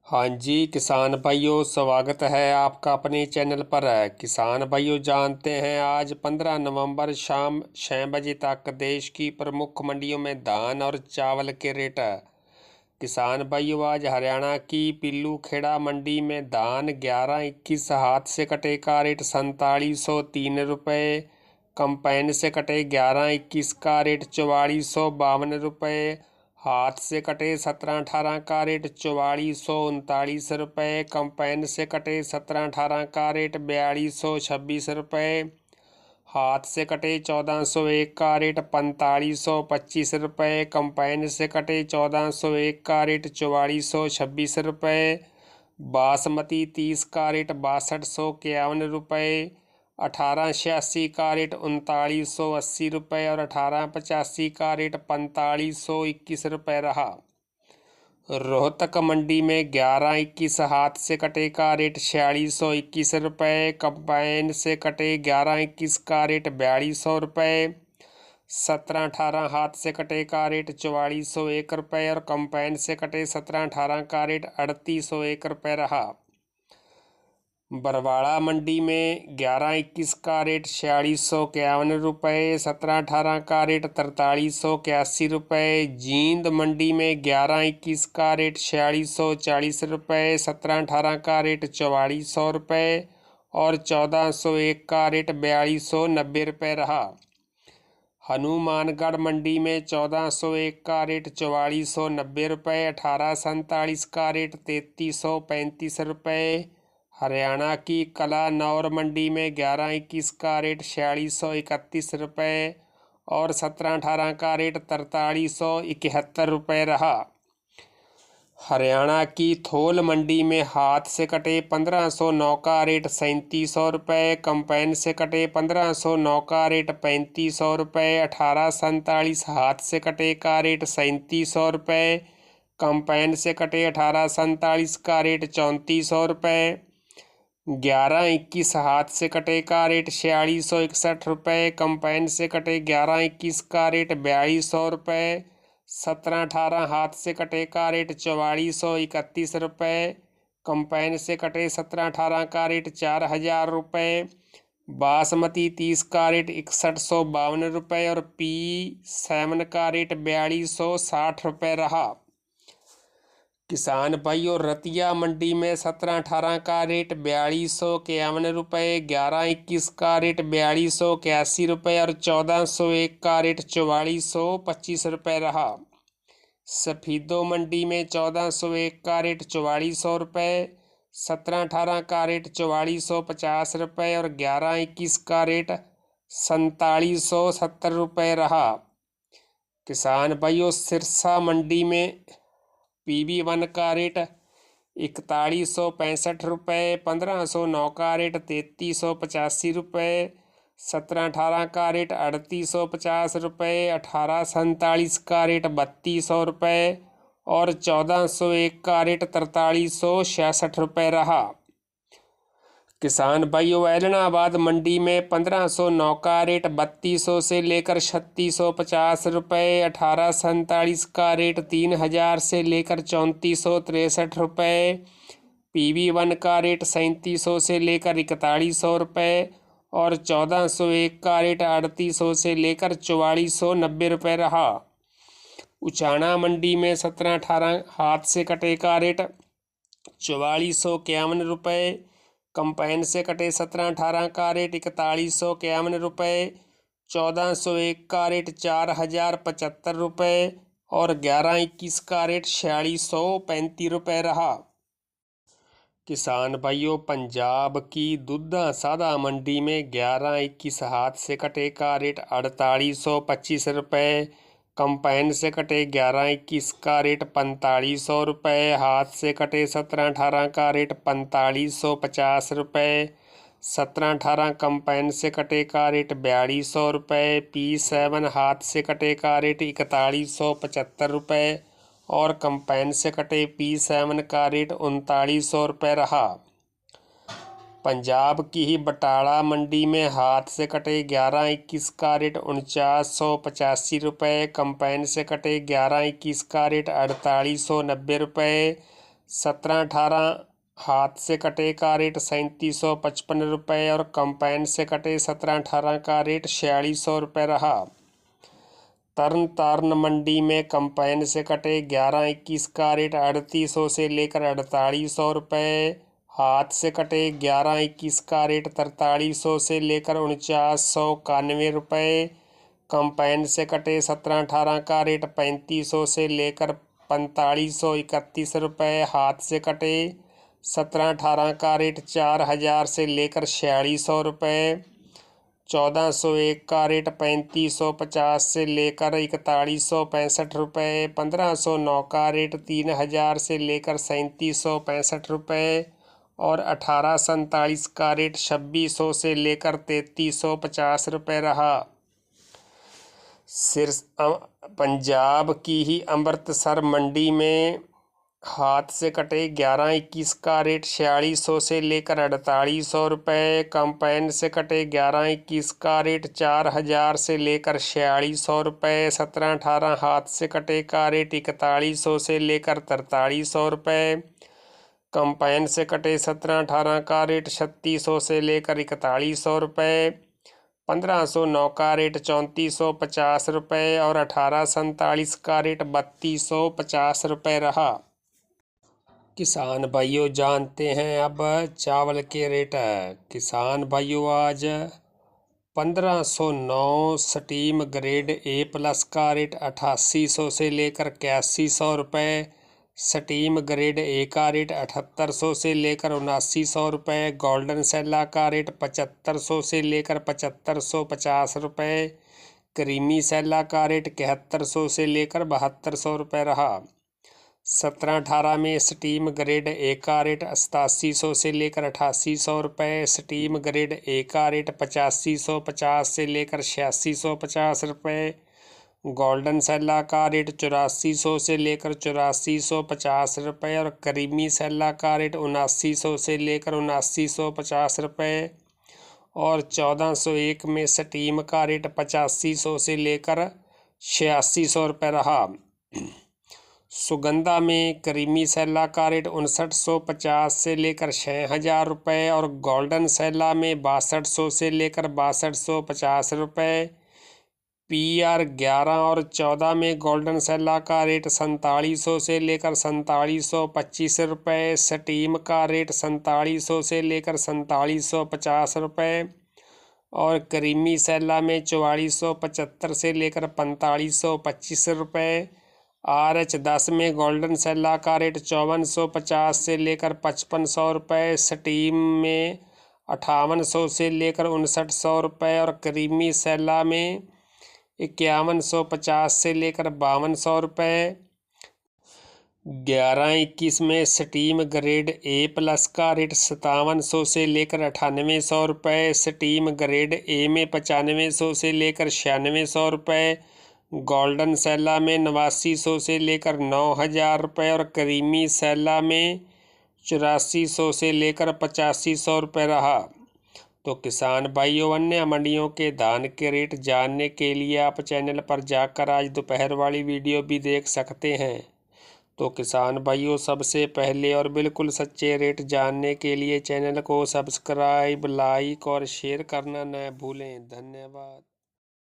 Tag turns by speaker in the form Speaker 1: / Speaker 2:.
Speaker 1: हाँ जी किसान भाइयों, स्वागत है आपका अपने चैनल पर। किसान भाइयों, जानते हैं आज 15 नवंबर शाम 6 बजे तक देश की प्रमुख मंडियों में धान और चावल के रेट। किसान भाइयों, आज हरियाणा की पिल्लू खेड़ा मंडी में धान 11-21 हाथ से कटे का रेट 4703 रुपये, कंपाइन से कटे 11-21 का रेट 4452 रुपये, हाथ से कटे 17-18 का रेट 4439 रुपये, कंपाइन से कटे 17-18 का रेट 4226 रुपये, हाथ से कटे 1401 का रेट 4525 रुपये, कंपाइन से कटे 1401 का रेट 4426 रुपये, बासमती 30 का रेट 6251 रुपये, 1886 का रेट 3980 रुपये और 1885 का रेट 4521 रुपये रहा। रोहतक मंडी में 11-21 हाथ से कटे का रेट 4621 रुपये, कंबाइन से कटे 11-21 का रेट 4200 रुपये, 17-18 हाथ से कटे का रेट 4401 रुपये और कंबाइन से कटे 17-18 का रेट 3801 रुपये रहा। बरवाड़ा मंडी में 11-21 का रेट 4651 रुपये, 17-18 का रेट 4381 रुपये। जींद मंडी में 11-21 का रेट 4640 रुपये, 17-18 का रेट 4400 रुपये और 1401 का रेट 4290 रुपये रहा। हनुमानगढ़ मंडी में 1401 का रेट 4490 रुपये, 1847 का रेट 3335 रुपये। हरियाणा की कलानौर मंडी में 11-21 का रेट 4631 रुपये और 17-18 का रेट 4371 रुपये रहा। हरियाणा की थोल मंडी में हाथ से कटे 1509 का रेट 3700 रुपये, कंपाइन से कटे 1509 का रेट 3500 रुपये, 1847 हाथ से कटे का रेट 3700 रुपये, कंपाइन से कटे 1847 का रेट 3400 रुपये। 11-21 हाथ से कटे का रेट 4661 रुपये, कंपाइन से कटे 11-21 का रेट 4200 रुपये, 17-18 हाथ से कटे का रेट 4431 रुपये, कंपाइन से कटे 17-18 का रेट 4000 रुपये। बासमती 30 का रेट 6152 रुपये और P7 का रेट 4260 रुपये रहा। किसान भाइयों, रतिया मंडी में 17-18 का रेट 4251 रुपये, 11-21 का रेट 4281 रुपये और 1401 का रेट 4425 रुपये रहा। सफीदो मंडी में 1401 का रेट 4400 रुपये, 17-18 का रेट 4450 रुपये और 11-21 का रेट 4770 रुपये रहा। किसान भाइयों, सिरसा मंडी में PB1 का रेट 4165 रुपये, 1509 का रेट 3385 रुपये, 17-18 का रेट 3850 रुपये, 1847 का रेट 3200 रुपये और 1401 का रेट 4366 रुपये रहा। किसान भाइयों, ऐलनाबाद मंडी में 1509 का रेट 3200 से लेकर 3650 रुपये, 1847 का रेट 3000 से लेकर 3463 रुपये, PB1 का रेट 3700 से लेकर 4100 रुपये और 1401 का रेट 3800 से लेकर 4490 रुपये रहा। उचाना मंडी में 17-18 हाथ से कटे का रेट 4451 रुपये, कंपाइन से कटे 17-18 का रेट 4151 रुपये, 1401 का रेट 4075 रुपये और 11-21 का रेट 4635 रुपये रहा। किसान भाइयों, पंजाब की दुद्धा सादा मंडी में 11-21 हाथ से कटे का रेट 4825 रुपये, कंपाइन से कटे 11-21 का रेट 4500 रुपये, हाथ से कटे 17-18 का रेट 4550 रुपये, 17-18 कंपाइन से कटे का रेट 4200 रुपये, P7 हाथ से कटे का रेट 4175 रुपये और कंपाइन से कटे P7 का रेट 3900 रुपये रहा। पंजाब की ही बटाला मंडी में हाथ से कटे 11-21 का रेट 4985 रुपये, कंपाइन से कटे 11-21 का रेट 4890 रुपये, 17-18 हाथ से कटे का रेट 3755 रुपये और कंपाइन से कटे 17-18 का रेट 4600 रुपये रहा। तरन तारण मंडी में कंपाइन से कटे 11-21 का रेट 3800 से लेकर 4800 रुपये, हाथ से कटे 11-21 का रेट 4300 से लेकर 4991 रुपये, कंपाइन से कटे 17-18 का रेट 3500 से लेकर 4531 रुपये, हाथ से कटे 17-18 का रेट 4000 से लेकर 4600 रुपये, 1401 का रेट 3550 से लेकर 4165 रुपये, 1509 का रेट 3000 से लेकर 3765 रुपये और 1847 का रेट 2600 से लेकर 3350 रुपये रहा। पंजाब की ही अमृतसर मंडी में हाथ से कटे 11-21 का रेट 4600 से लेकर 4800 रुपये, कंपाइन से कटे 11-21 का रेट 4000 से लेकर 4600 रुपये, 17-18 हाथ से कटे का रेट 4100 से लेकर 4300 रुपये, कंपाइन से कटे 17-18 का रेट 3600 से लेकर 4100 रुपये, 1509 का रेट 3450 रुपये और 1847 का रेट 3250 रुपये रहा। किसान भाइयों जानते हैं अब चावल के रेट। किसान भाइयों आज 1509 स्टीम ग्रेड A+ का रेट 8800 से लेकर 8100 रुपये, स्टीम ग्रेड A का रेट 7800 से लेकर 7900 रुपये, गोल्डन सेला का रेट 7500 से लेकर 7550 रुपये, क्रीमी सेला का रेट 7100 से लेकर 7200 रुपये रहा। 17-18 में स्टीम ग्रेड A का रेट 8700 से लेकर 8800 रुपये, स्टीम ग्रेड A का रेट 8550 से लेकर 8650 रुपये, गोल्डन सेला का रेट 8400 से लेकर 8450 रुपये और क्रीमी सेला का रेट 7900 से लेकर 7950 रुपये और 1401 में स्टीम का रेट 8500 से लेकर 8600 रुपये रहा। सुगंधा में क्रीमी सेला का रेट 5950 से लेकर 6000 रुपये और गोल्डन सेला में 6200 से लेकर 6250 रुपये, PR 11 और 14 में गोल्डन सेला का रेट 4700 से लेकर 4725 रुपये, स्टीम का रेट 4700 से लेकर 4750 रुपये और क्रीमी सेला में 4475 से लेकर 4525 रुपये, RH 10 में गोल्डन सेला का रेट 5450 से लेकर 5500 रुपये, स्टीम में 5800 से लेकर 5900 रुपये और क्रीमी सेला में 5150 से लेकर 5200 रुपये। 11-21 में स्टीम ग्रेड A+ का रेट 5700 से लेकर 9800 रुपये, स्टीम ग्रेड A में 9500 से लेकर 9600 रुपये, गोल्डन सेला में 8900 से लेकर 9000 रुपये और क्रीमी सेला में 8400 से लेकर 8500 रुपये रहा। तो किसान भाइयों अन्य मंडियों के धान के रेट जानने के लिए आप चैनल पर जाकर आज दोपहर वाली वीडियो भी देख सकते हैं। तो किसान भाइयों सबसे पहले और बिल्कुल सच्चे रेट जानने के लिए चैनल को सब्सक्राइब, लाइक और शेयर करना न भूलें। धन्यवाद।